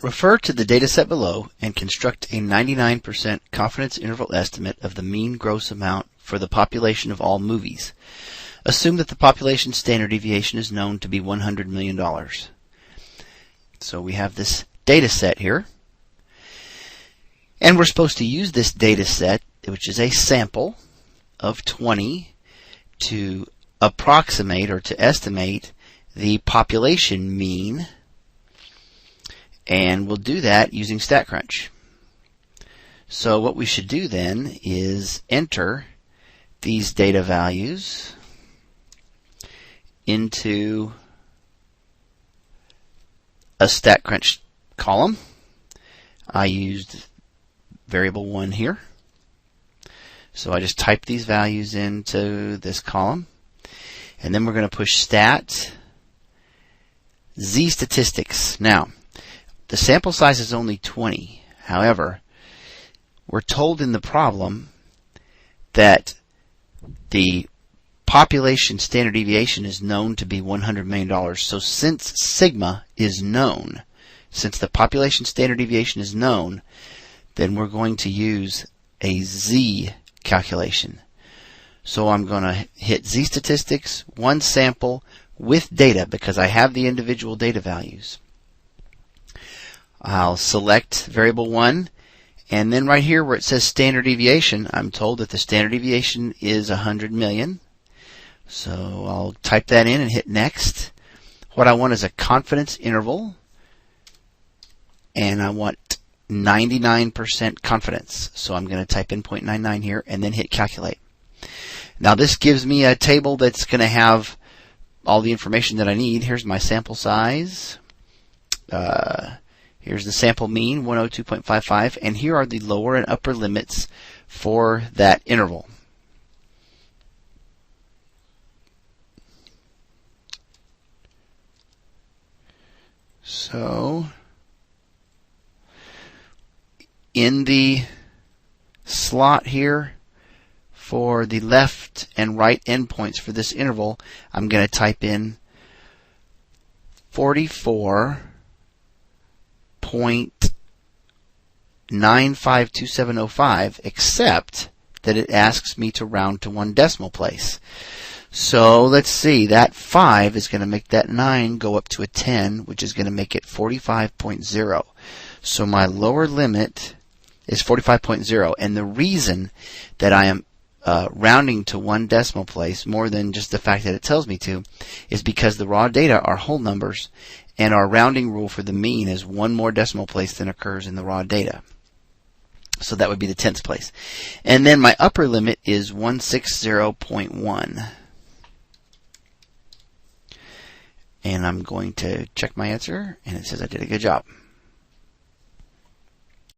Refer to the dataset below and construct a 99% confidence interval estimate of the mean gross amount for the population of all movies. Assume that the population standard deviation is known to be $100 million. So we have this data set here. And we're supposed to use this data set, which is a sample of 20, to approximate or to estimate the population mean. And we'll do that using statcrunch. So what we should do then is enter these data values into a statcrunch column. I used variable 1 here. So I just type these values into this column. And then we're going to push stat z statistics. Now, the sample size is only 20. However, we're told in the problem that the population standard deviation is known to be $100 million. So since sigma is known, since the population standard deviation is known, then we're going to use a z calculation. So I'm going to hit z statistics, one sample with data because I have the individual data values. I'll select variable 1, and then right here where it says standard deviation, I'm told that the standard deviation is 100 million. So I'll type that in and hit next. What I want is a confidence interval, and I want 99% confidence. So I'm going to type in 0.99 here and then hit calculate. Now this gives me a table that's going to have all the information that I need. Here's my sample size. Here's the sample mean, 102.55, and here are the lower and upper limits for that interval. So, in the slot here for the left and right endpoints for this interval, I'm going to type in 44.952705, except that it asks me to round to one decimal place. So let's see, that 5 is going to make that 9 go up to a 10, which is going to make it 45.0. So my lower limit is 45.0, and the reason that I am rounding to one decimal place, more than just the fact that it tells me to, is because the raw data are whole numbers, and our rounding rule for the mean is one more decimal place than occurs in the raw data. So that would be the tenths place. And then my upper limit is 160.1. And I'm going to check my answer, and it says I did a good job.